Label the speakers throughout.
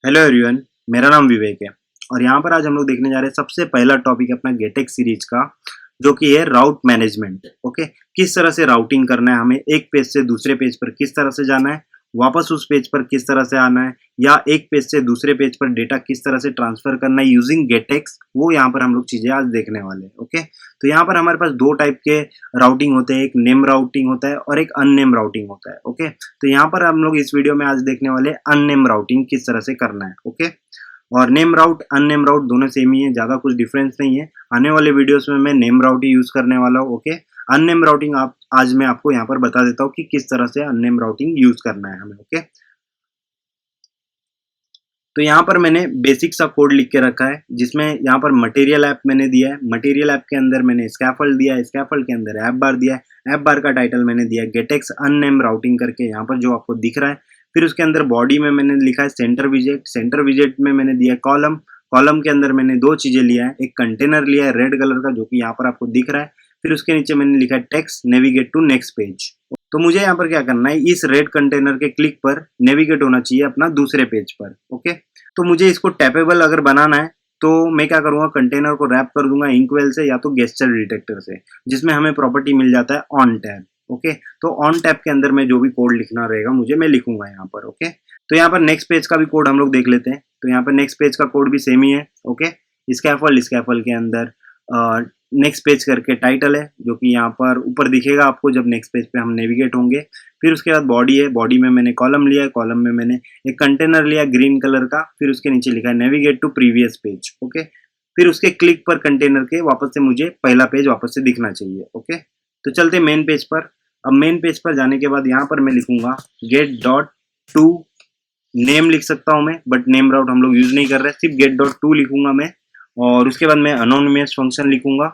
Speaker 1: Hello everyone, मेरा नाम विवेक है और यहाँ पर आज हम लोग देखने जा रहे हैं सबसे पहला टॉपिक अपना गेटेक्स सीरीज का, जो कि है राउट मैनेजमेंट। ओके, किस तरह से राउटिंग करना है, हमें एक पेज से दूसरे पेज पर किस तरह से जाना है, वापस उस पेज पर किस तरह से आना है, या एक पेज से दूसरे पेज पर डेटा किस तरह से ट्रांसफर करना है यूजिंग गेटेक्स, वो यहाँ पर हम लोग चीजें आज देखने वाले हैं। ओके, तो यहाँ पर हमारे पास दो टाइप के राउटिंग होते हैं, एक नेम राउटिंग होता है और एक अननेम राउटिंग होता है। ओके, तो यहाँ पर हम लोग इस वीडियो में आज देखने वाले अननेम राउटिंग किस तरह से करना है। ओके, और नेम राउट अननेम राउट दोनों सेम ही है, ज़्यादा कुछ डिफरेंस नहीं है। आने वाले वीडियोस में मैं नेम राउट ही यूज़ करने वाला हूँ। ओके, अननेम राउटिंग आप आज मैं आपको यहाँ पर बता देता हूँ कि किस तरह से अननेम राउटिंग यूज़ करना है हमें। ओके, तो यहाँ पर मैंने बेसिक सा कोड लिख के रखा है, जिसमें यहाँ पर मटेरियल ऐप मैंने दिया है। मटेरियल ऐप के अंदर मैंने स्कैफोल्ड दिया है, स्कैफोल्ड के अंदर ऐप बार दिया है, ऐप बार का टाइटल मैंने दिया है गेटेक्स अननेम राउटिंग करके, यहाँ पर जो आपको दिख रहा है। फिर उसके अंदर बॉडी में मैंने लिखा है सेंटर विजेट, सेंटर विजेट में मैंने दिया है कॉलम, कॉलम के अंदर मैंने दो चीजें लिया है, एक कंटेनर लिया है रेड कलर का जो कि यहाँ पर आपको दिख रहा है। फिर उसके नीचे मैंने लिखा है text navigate to next page. तो मुझे यहाँ पर क्या करना है, इस रेड कंटेनर के क्लिक पर नेविगेट होना चाहिए अपना दूसरे पेज पर। ओके, तो मुझे इसको टैपेबल अगर बनाना है तो मैं क्या करूंगा, कंटेनर को रैप कर दूंगा इंकवेल से या तो गेस्चर डिटेक्टर से, जिसमें हमें प्रॉपर्टी मिल जाता है ऑन टैब। ओके, तो ऑन टैब के अंदर में जो भी कोड लिखना रहेगा मुझे, मैं लिखूंगा यहाँ पर। ओके, तो यहाँ पर नेक्स्ट पेज का भी कोड हम लोग देख लेते हैं। तो यहाँ पर नेक्स्ट पेज का कोड भी सेम ही है। ओके, स्कैफोल्ड, स्कैफोल्ड के अंदर नेक्स्ट पेज करके टाइटल है, जो कि यहाँ पर ऊपर दिखेगा आपको जब नेक्स्ट पेज पे हम नेविगेट होंगे। फिर उसके बाद बॉडी है, बॉडी में मैंने कॉलम लिया है, कॉलम में मैंने एक कंटेनर लिया ग्रीन कलर का, फिर उसके नीचे लिखा है navigate to previous page. Okay, फिर उसके क्लिक पर कंटेनर के वापस से मुझे पहला पेज वापस से दिखना चाहिए। ओके, तो चलते मेन पेज पर। अब मेन पेज पर जाने के बाद यहाँ पर मैं लिखूंगा गेट डॉट टू, नेम लिख सकता हूँ मैं, बट नेम राउट हम लोग यूज नहीं कर रहे, सिर्फ गेट डॉट टू लिखूंगा मैं। और उसके बाद मैं अनोनिमस फंक्शन लिखूंगा।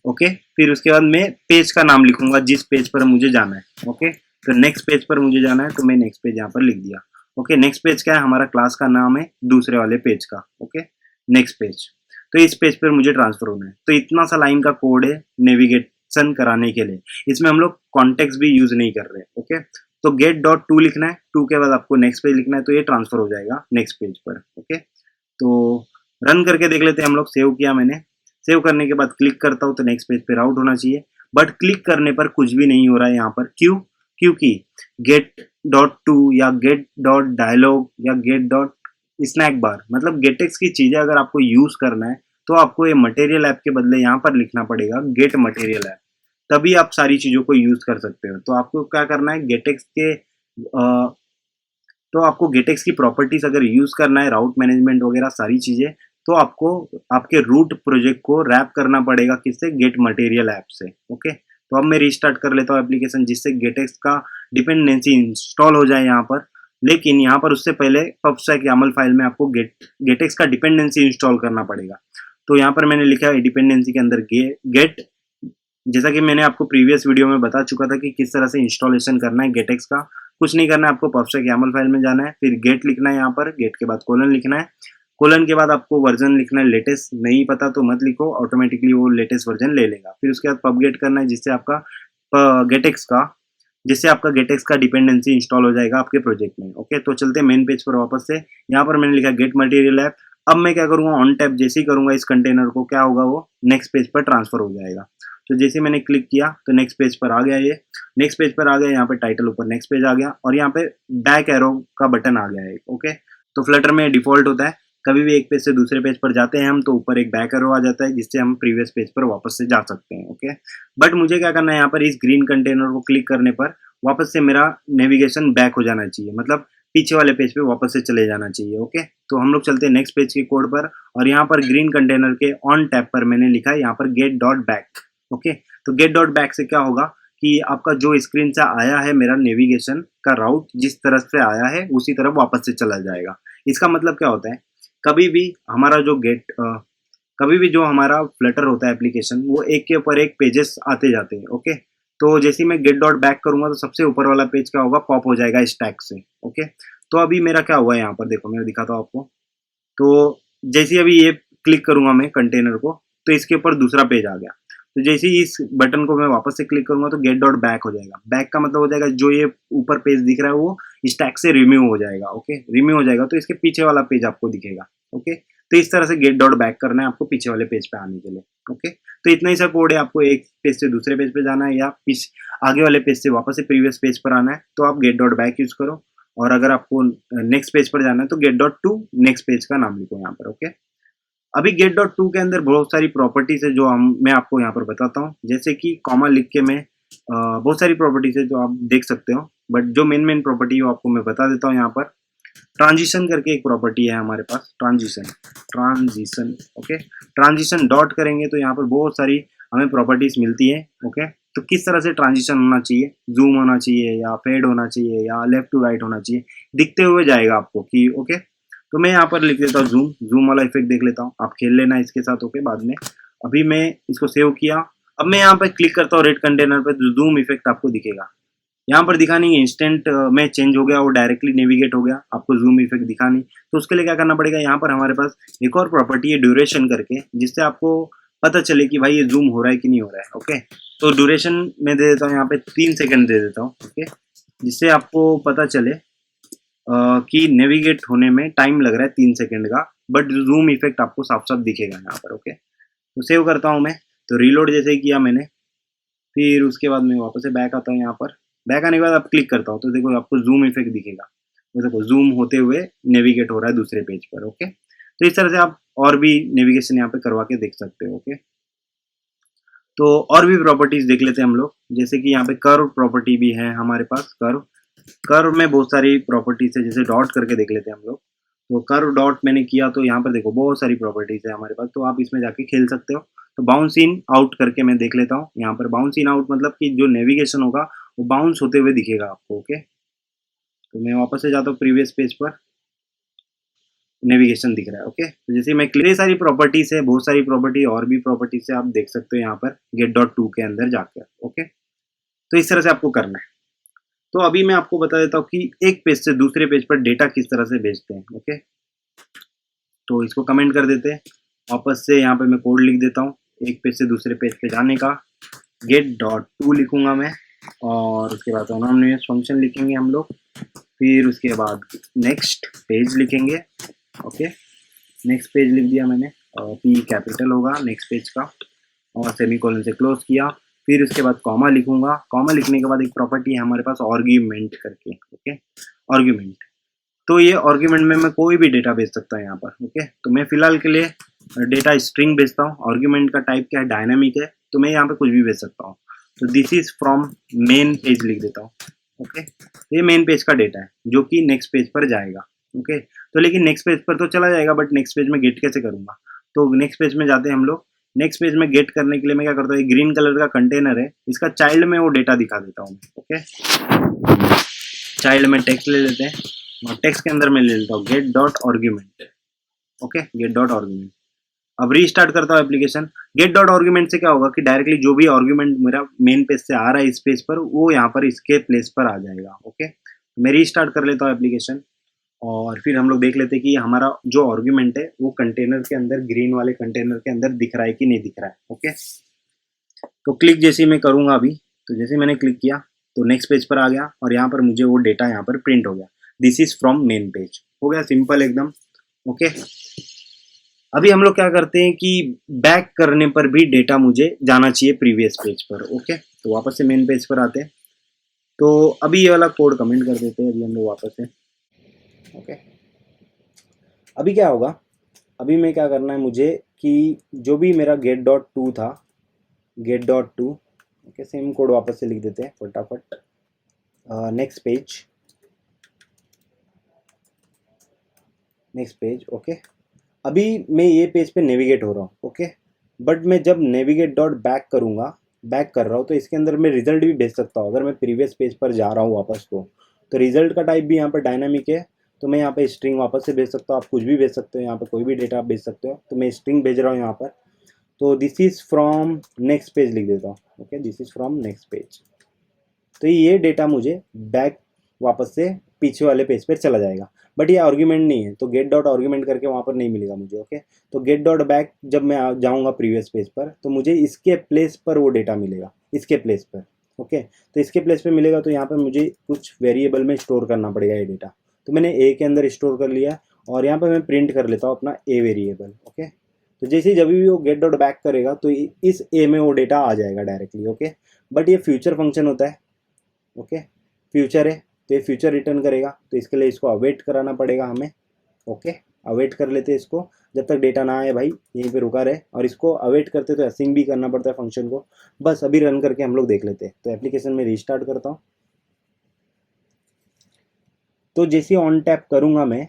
Speaker 1: ओके, फिर उसके बाद मैं पेज का नाम लिखूंगा जिस पेज पर मुझे जाना है। ओके, तो नेक्स्ट पेज पर मुझे जाना है तो मैं नेक्स्ट पेज यहाँ पर लिख दिया। ओके, नेक्स्ट पेज क्या है, हमारा क्लास का नाम है दूसरे वाले पेज का। ओके, नेक्स्ट पेज, तो इस पेज पर मुझे ट्रांसफर होना है। तो इतना सा लाइन का कोड है नेविगेशन कराने के लिए, इसमें हम लोग कॉन्टेक्स्ट भी यूज नहीं कर रहे। ओके, तो गेट डॉट टू लिखना है, टू के बाद आपको नेक्स्ट पेज लिखना है, तो ये ट्रांसफर हो जाएगा नेक्स्ट पेज पर। ओके, तो रन करके देख लेते हैं हम लोग। सेव किया मैंने, सेव करने के बाद क्लिक करता हूँ तो नेक्स्ट पेज पे राउट होना चाहिए, बट क्लिक करने पर कुछ भी नहीं हो रहा है यहाँ पर। क्यों? क्योंकि गेट डॉट टू या गेट डॉट डायलॉग या गेट डॉट स्नैक बार, मतलब गेटेक्स की चीजें अगर आपको यूज करना है तो आपको ये मटेरियल ऐप के बदले यहाँ पर लिखना पड़ेगा गेट मटेरियल ऐप, तभी आप सारी चीजों को यूज कर सकते हो। तो आपको क्या करना है, गेटेक्स के तो आपको गेटेक्स की प्रॉपर्टीज अगर यूज करना है, राउट मैनेजमेंट वगैरह सारी चीजें, तो आपको आपके रूट प्रोजेक्ट को रैप करना पड़ेगा किससे, गेट मटेरियल ऐप से। ओके, तो अब मैं रिस्टार्ट कर लेता हूँ एप्लीकेशन, जिससे गेटेक्स का डिपेंडेंसी इंस्टॉल हो जाए यहाँ पर। लेकिन यहाँ पर उससे पहले पबस्टैक यामल फाइल में आपको गेटेक्स का डिपेंडेंसी इंस्टॉल करना पड़ेगा। तो यहाँ पर मैंने लिखा है डिपेंडेंसी के अंदर गेट, जैसा कि मैंने आपको प्रीवियस वीडियो में बता चुका था कि किस तरह से इंस्टॉलेशन करना है गेटेक्स का। कुछ नहीं करना है, आपको पबस्टैक यामल फाइल में जाना है, फिर गेट लिखना है यहाँ पर, गेट के बाद कोलन लिखना है, कोलन के बाद आपको वर्जन लिखना है लेटेस्ट, नहीं पता तो मत लिखो, ऑटोमेटिकली वो लेटेस्ट वर्जन ले लेगा। फिर उसके बाद पब गेट करना है, जिससे आपका गेटेक्स का डिपेंडेंसी इंस्टॉल हो जाएगा आपके प्रोजेक्ट में। ओके, तो चलते हैं मेन पेज पर वापस से। यहाँ पर मैंने लिखा गेट मटेरियल ऐप। अब मैं क्या करूँगा, ऑन टैप जैसे ही करूँगा इस कंटेनर को, क्या होगा, वो नेक्स्ट पेज पर ट्रांसफर हो जाएगा। तो जैसे मैंने क्लिक किया तो नेक्स्ट पेज पर आ गया, ये नेक्स्ट पेज पर आ गया, यहाँ पे टाइटल ऊपर नेक्स्ट पेज आ गया, और यहाँ पे बैक एरो का बटन आ गया है। ओके, तो फ्लटर में डिफॉल्ट होता है, कभी भी एक पेज से दूसरे पेज पर जाते हैं हम तो ऊपर एक बैक एरो आ जाता है, जिससे हम प्रीवियस पेज पर वापस से जा सकते हैं। ओके, बट मुझे क्या करना है, यहाँ पर इस ग्रीन कंटेनर को क्लिक करने पर वापस से मेरा नेविगेशन बैक हो जाना चाहिए, मतलब पीछे वाले पेज पे वापस से चले जाना चाहिए। ओके, तो हम लोग चलते हैं नेक्स्ट पेज के कोड पर, और यहाँ पर ग्रीन कंटेनर के ऑन टैब पर मैंने लिखा है यहाँ पर गेट डॉट बैक। ओके, तो गेट डॉट बैक से क्या होगा कि आपका जो स्क्रीन से आया है मेरा नेविगेशन का राउट, जिस तरफ से आया है उसी तरफ वापस से चला जाएगा। इसका मतलब क्या होता है, कभी भी हमारा जो कभी भी जो हमारा फ्लटर होता है एप्लीकेशन, वो एक के ऊपर एक पेजेस आते जाते हैं। ओके, तो जैसे मैं गेट डॉट बैक करूंगा तो सबसे ऊपर वाला पेज क्या होगा, पॉप हो जाएगा स्टैक से। ओके, तो अभी मेरा क्या हुआ है यहाँ पर, देखो मैं दिखाता हूँ आपको। तो जैसे अभी ये क्लिक करूंगा मैं कंटेनर को, तो इसके ऊपर दूसरा पेज आ गया। तो जैसे ही इस बटन को मैं वापस से क्लिक करूंगा तो गेट डॉट बैक हो जाएगा। बैक का मतलब हो जाएगा जो ये ऊपर पेज दिख रहा है वो स्टैक से रिमूव हो जाएगा। ओके, रिमूव हो जाएगा तो इसके पीछे वाला पेज आपको दिखेगा। ओके, तो इस तरह से गेट डॉट बैक करना है आपको पीछे वाले पेज पे आने के लिए। ओके, तो इतना ही सा कोड है, आपको एक पेज से दूसरे पेज पे जाना है या आगे वाले पेज से वापस से प्रीवियस पेज पर आना है तो आप गेट डॉट बैक यूज करो, और अगर आपको नेक्स्ट पेज पर जाना है तो get dot to next page का नाम लिखो यहाँ पर। ओके, अभी गेट डॉट टू के अंदर बहुत सारी प्रॉपर्टीज है जो मैं आपको यहाँ पर बताता हूँ, जैसे कि कॉमा लिख के मैं बहुत सारी प्रॉपर्टीज है जो आप देख सकते हो, बट जो मेन प्रॉपर्टी है आपको मैं बता देता हूँ यहाँ पर। ट्रांजिशन करके एक प्रॉपर्टी है हमारे पास, ट्रांजिशन। ओके, ट्रांजिशन डॉट करेंगे तो यहाँ पर बहुत सारी हमें प्रॉपर्टीज मिलती है। ओके, तो किस तरह से ट्रांजिशन होना चाहिए, जूम होना चाहिए या फेड होना चाहिए या लेफ्ट टू राइट होना चाहिए, दिखते हुए जाएगा आपको कि ओके। तो मैं यहाँ पर लिख देता हूँ जूम वाला इफेक्ट देख लेता हूँ, आप खेल लेना इसके साथ। ओके, बाद में अभी मैं इसको सेव किया, अब मैं यहाँ पर क्लिक करता हूँ रेड कंटेनर पर, तो जूम इफेक्ट आपको दिखेगा। यहाँ पर दिखा नहीं, इंस्टेंट में चेंज हो गया, वो डायरेक्टली नेविगेट हो गया, आपको जूम इफेक्ट दिखा नहीं। तो उसके लिए क्या करना पड़ेगा, यहाँ पर हमारे पास एक और प्रॉपर्टी है ड्यूरेशन करके, जिससे आपको पता चले कि भाई ये जूम हो रहा है कि नहीं हो रहा है। ओके, तो ड्यूरेशन में दे देता हूँ यहाँ पे 3 सेकंड दे देता हूँ। ओके, जिससे आपको पता चले कि नेविगेट होने में टाइम लग रहा है 3 सेकंड का, बट जूम इफेक्ट आपको साफ साफ दिखेगा यहाँ पर। ओके, तो सेव करता हूँ मैं, तो रीलोड जैसे ही किया मैंने, फिर उसके बाद मैं वापस से बैक आता हूँ यहाँ पर। बैक आने के बाद आप क्लिक करता हूँ तो देखो आपको जूम इफेक्ट दिखेगा, तो देखो जूम होते हुए नेविगेट हो रहा है दूसरे पेज पर। ओके, तो इस तरह से आप और भी नेविगेशन यहाँ पे करवा के देख सकते हो। ओके, तो और भी प्रॉपर्टीज देख लेते हैं हम लोग, जैसे कि यहाँ पे कर्व प्रॉपर्टी भी है हमारे पास। कर्व में बहुत सारी प्रॉपर्टीज है, जैसे डॉट करके देख लेते हैं हम लोग। तो कर्व डॉट मैंने किया तो यहाँ पर देखो बहुत सारी प्रॉपर्टीज है हमारे पास, तो आप इसमें जाके खेल सकते हो। तो बाउंस इन आउट करके मैं देख लेता हूँ यहाँ पर। बाउंस इन आउट मतलब कि जो नेविगेशन होगा वो बाउंस होते हुए दिखेगा आपको। ओके, तो मैं वापस से जाता हूँ प्रीवियस पेज पर, नेविगेशन दिख रहा है। ओके, तो जैसे मैं क्लियर सारी प्रॉपर्टीज है, बहुत सारी प्रॉपर्टी और भी प्रॉपर्टीज है, आप देख सकते हो यहाँ पर गेट डॉट टू के अंदर जाकर। ओके, तो इस तरह से आपको करना है। तो अभी मैं आपको बता देता हूँ कि एक पेज से दूसरे पेज पर डेटा किस तरह से भेजते हैं। ओके, तो इसको कमेंट कर देते हैं, वापस से यहाँ पे मैं कोड लिख देता हूँ एक पेज से दूसरे पेज पे जाने का। गेट डॉट टू लिखूंगा मैं, और उसके बाद अनोनिमस फंक्शन लिखेंगे हम लोग, फिर उसके बाद नेक्स्ट पेज लिखेंगे। ओके, नेक्स्ट पेज लिख दिया मैंने, पी कैपिटल होगा नेक्स्ट पेज का, और सेमीकोलन से क्लोज किया। फिर उसके बाद कॉमा लिखूंगा, कॉमा लिखने के बाद एक प्रॉपर्टी है हमारे पास आर्ग्यूमेंट करके। ओके, आर्ग्यूमेंट, तो ये आर्ग्यूमेंट में मैं कोई भी डेटा भेज सकता हूँ यहाँ पर। ओके, तो मैं फिलहाल के लिए डेटा स्ट्रिंग भेजता हूँ। आर्ग्यूमेंट का टाइप क्या है, डायनामिक है, तो मैं यहाँ पे कुछ भी भेज सकता हूँ। तो this is from main page लिख देता हूँ। ओके, ये मेन पेज का डेटा है जो कि नेक्स्ट पेज पर जाएगा। ओके, तो लेकिन नेक्स्ट पेज पर तो चला जाएगा, बट नेक्स्ट पेज में गेट कैसे करूंगा। तो नेक्स्ट पेज में जाते हैं हम लोग। नेक्स्ट पेज में गेट करने के लिए मैं क्या करता हूँ, ग्रीन कलर का कंटेनर है, इसका चाइल्ड में वो डेटा दिखा देता हूँ। ओके, चाइल्ड में टेक्स्ट ले लेते हैं, और टेक्स्ट के अंदर मैं ले लेता हूँ get dot argument. Okay, get dot argument. अब रीस्टार्ट करता हूँ एप्लीकेशन। गेट डॉट आर्ग्यूमेंट से क्या होगा कि डायरेक्टली जो भी आर्ग्यूमेंट मेरा मेन पेज से आ रहा है इस पेज पर, वो यहाँ पर इसके प्लेस पर आ जाएगा। ओके, मैं रीस्टार्ट कर लेता हूँ एप्लीकेशन, और फिर हम लोग देख लेते हैं कि हमारा जो आर्ग्यूमेंट है वो कंटेनर के अंदर, ग्रीन वाले कंटेनर के अंदर दिख रहा है कि नहीं दिख रहा है। ओके, तो क्लिक जैसे ही मैं करूँगा अभी, तो जैसे मैंने क्लिक किया तो नेक्स्ट पेज पर आ गया, और यहाँ पर मुझे वो डेटा यहाँ पर प्रिंट हो गया। This is from main page, हो गया सिंपल एकदम। ओके, अभी हम लोग क्या करते हैं कि बैक करने पर भी डेटा मुझे जाना चाहिए प्रीवियस पेज पर। ओके, तो वापस से मेन पेज पर आते हैं। तो अभी ये वाला कोड कमेंट कर देते हैं अभी हम लोग वापस से। ओके, अभी क्या होगा, अभी मैं क्या करना है मुझे कि जो भी मेरा गेट डॉट टू था, get dot to, okay, same code वापस से लिख देते हैं फटाफट। Next page, next page. Okay, अभी मैं ये पेज पे नेविगेट हो रहा हूँ। ओके, बट मैं जब नेविगेट डॉट बैक करूँगा, बैक कर रहा हूँ, तो इसके अंदर मैं रिजल्ट भी भेज सकता हूँ। अगर मैं प्रीवियस पेज पर जा रहा हूँ वापस तो रिजल्ट का टाइप भी यहाँ पर डायनामिक है, तो मैं यहाँ पे स्ट्रिंग वापस से भेज सकता हूँ। आप कुछ भी भेज सकते हो, यहाँ पर कोई भी डेटा आप भेज सकते हो। तो मैं स्ट्रिंग भेज रहा हूँ यहाँ पर, तो this is from next page लिख देता हूँ। Okay, this is from next page, तो ये डेटा मुझे बैक वापस से पीछे वाले पेज पर चला जाएगा। बट ये आर्ग्यूमेंट नहीं है, तो गेट डॉट आर्ग्यूमेंट करके वहाँ पर नहीं मिलेगा मुझे। ओके, तो गेट डॉट बैक जब मैं जाऊँगा प्रीवियस पेज पर, तो मुझे इसके प्लेस पर वो डेटा मिलेगा, इसके प्लेस पर। ओके। तो इसके प्लेस पे मिलेगा तो यहाँ पे मुझे कुछ वेरिएबल में स्टोर करना पड़ेगा ये डेटा। तो मैंने ए के अंदर स्टोर कर लिया और यहाँ पे मैं प्रिंट कर लेता हूँ अपना ए वेरिएबल। ओके, तो जैसे ही जब भी वो गेट डॉट बैक करेगा तो इस ए में वो डेटा आ जाएगा डायरेक्टली। ओके, बट ये फ्यूचर फंक्शन होता है। ओके, फ्यूचर है तो ये फ्यूचर रिटर्न करेगा, तो इसके लिए इसको अवेट कराना पड़ेगा हमें। ओके, अवेट कर लेते हैं इसको जब तक डेटा ना आए भाई, यहीं पे रुका रहे। और इसको अवेट करते तो असिंग भी करना पड़ता है फंक्शन को। बस अभी रन करके हम लोग देख लेते हैं। तो एप्लीकेशन में रिस्टार्ट करता हूँ। तो जैसे ऑन टैप करूँगा मैं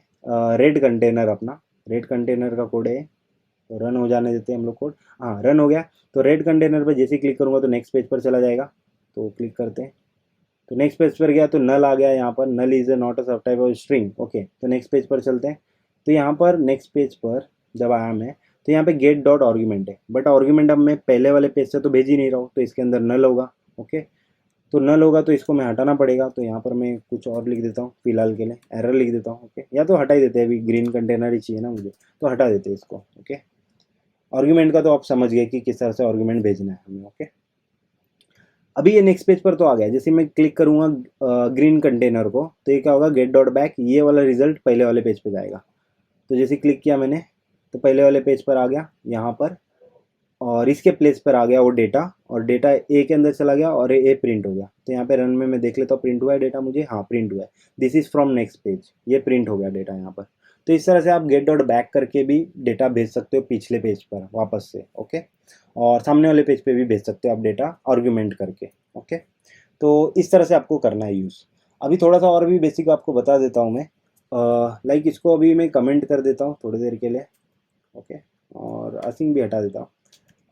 Speaker 1: रेड कंटेनर, अपना रेड कंटेनर का कोड है, तो रन हो जाने देते हैं हम लोग कोड। हाँ, रन हो गया। तो रेड कंटेनर पर जैसे ही क्लिक करूँगा तो नेक्स्ट पेज पर चला जाएगा। तो क्लिक करते हैं, तो नेक्स्ट पेज पर गया तो नल आ गया। यहाँ पर नल इज ए नॉट अ सब टाइप ऑफ स्ट्रिंग। ओके, तो नेक्स्ट पेज पर चलते हैं। तो यहाँ पर नेक्स्ट पेज पर जब आया मैं, तो यहाँ पे गेट डॉट आर्ग्यूमेंट है, बट आर्ग्यूमेंट अब मैं पहले वाले पेज से तो भेज ही नहीं रहा हूँ, तो इसके अंदर नल होगा। ओके, तो नल होगा तो इसको मैं हटाना पड़ेगा। तो यहाँ पर मैं कुछ और लिख देता हूँ फिलहाल के लिए, एरर लिख देता हूँ। ओके, या तो हटा ही देते हैं, अभी ग्रीन कंटेनर ही चाहिए ना मुझे, तो हटा देते हैं इसको। ओके, आर्ग्यूमेंट का तो आप समझ गए कि किस तरह से आर्ग्यूमेंट भेजना है हमें। ओके, अभी ये नेक्स्ट पेज पर तो आ गया। जैसे मैं क्लिक करूँगा ग्रीन कंटेनर को, तो ये क्या होगा, गेट डॉट बैक, ये वाला रिजल्ट पहले वाले पेज पे जाएगा। तो जैसे क्लिक किया मैंने तो पहले वाले पेज पर आ गया यहाँ पर, और इसके प्लेस पर आ गया वो डेटा, और डेटा ए के अंदर चला गया और ए प्रिंट हो गया। तो यहाँ पे रन में मैं देख लेता हूँ प्रिंट हुआ है डेटा मुझे। हाँ, प्रिंट हुआ है, this is from next page, ये प्रिंट हो गया डेटा यहाँ पर। तो इस तरह से आप गेट डॉट बैक करके भी डेटा भेज सकते हो पिछले पेज पर वापस से। ओके, और सामने वाले पेज पे भी भेज सकते हो आप डेटा आर्ग्यूमेंट करके। ओके, तो इस तरह से आपको करना है यूज़। अभी थोड़ा सा और भी बेसिक आपको बता देता हूँ मैं। लाइक इसको अभी मैं कमेंट कर देता हूँ थोड़ी देर के लिए। ओके, और असिंग भी हटा देता हूँ।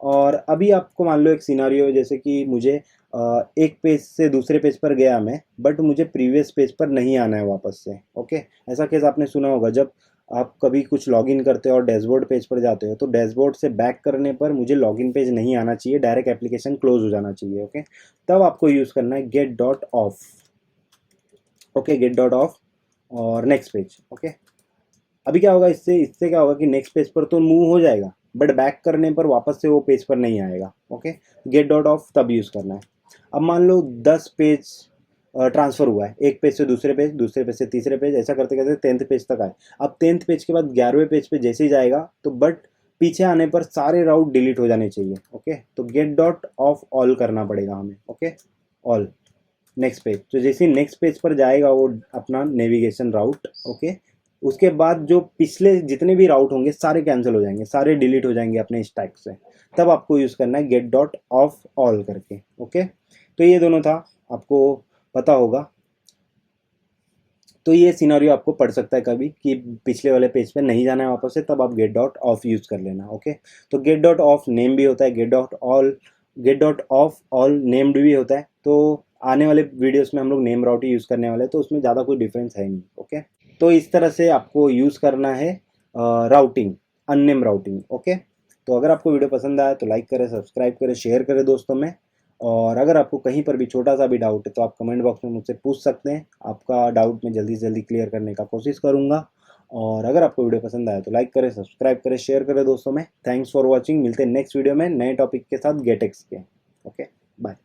Speaker 1: और अभी आपको मान लो एक सिनारियो, जैसे कि मुझे एक पेज से दूसरे पेज पर गया मैं, बट मुझे प्रीवियस पेज पर नहीं आना है वापस से। ओके, ऐसा केस आपने सुना होगा, जब आप कभी कुछ लॉगिन करते हो और डैशबोर्ड पेज पर जाते हो, तो डैशबोर्ड से बैक करने पर मुझे लॉगिन पेज नहीं आना चाहिए, डायरेक्ट एप्लीकेशन क्लोज हो जाना चाहिए। ओके, तब आपको यूज़ करना है get dot of. Okay, get dot of और नेक्स्ट पेज। ओके, अभी क्या होगा, इससे इससे क्या होगा कि नेक्स्ट पेज पर तो मूव हो जाएगा, बट बैक करने पर वापस से वो पेज पर नहीं आएगा। ओके, गेट डॉट ऑफ तब यूज़ करना है। अब मान लो 10 पेज ट्रांसफ़र हुआ है, एक पेज से दूसरे पेज, दूसरे पेज से तीसरे पेज, ऐसा करते करते 10th पेज तक आए। अब 10th पेज के बाद 11वें पेज पे जैसे ही जाएगा तो बट पीछे आने पर सारे राउट डिलीट हो जाने चाहिए। ओके, तो गेट डॉट ऑफ ऑल करना पड़ेगा हमें। Okay, all next page. तो जैसे नेक्स्ट पेज पर जाएगा वो अपना नेविगेशन राउट। ओके, उसके बाद जो पिछले जितने भी राउट होंगे सारे कैंसिल हो जाएंगे, सारे डिलीट हो जाएंगे अपने स्टैक से। तब आपको यूज़ करना है गेट डॉट ऑफ ऑल करके। ओके, तो ये दोनों था, आपको पता होगा। तो ये सिनारियो आपको पड़ सकता है कभी कि पिछले वाले पेज पे नहीं जाना है वापस से, तब आप गेट डॉट ऑफ यूज़ कर लेना। ओके, तो गेट डॉट ऑफ नेम भी होता है, get dot all, get dot of all named भी होता है। तो आने वाले वीडियोस में हम लोग नेम राउट ही यूज़ करने वाले हैं, तो उसमें ज़्यादा कोई डिफरेंस है नहीं। ओके, तो इस तरह से आपको यूज़ करना है राउटिंग, अननेम राउटिंग। ओके, तो अगर आपको वीडियो पसंद आया तो लाइक करें, सब्सक्राइब करें, शेयर करें दोस्तों में। और अगर आपको कहीं पर भी छोटा सा भी डाउट है तो आप कमेंट बॉक्स में मुझसे पूछ सकते हैं। आपका डाउट मैं जल्दी से जल्दी क्लियर करने का कोशिश करूँगा। और अगर आपको वीडियो पसंद आया तो लाइक करें, सब्सक्राइब करें, शेयर करें दोस्तों में। थैंक्स फॉर वॉचिंग, मिलते हैं नेक्स्ट वीडियो में नए टॉपिक के साथ गेटेक्स के। Okay, bye.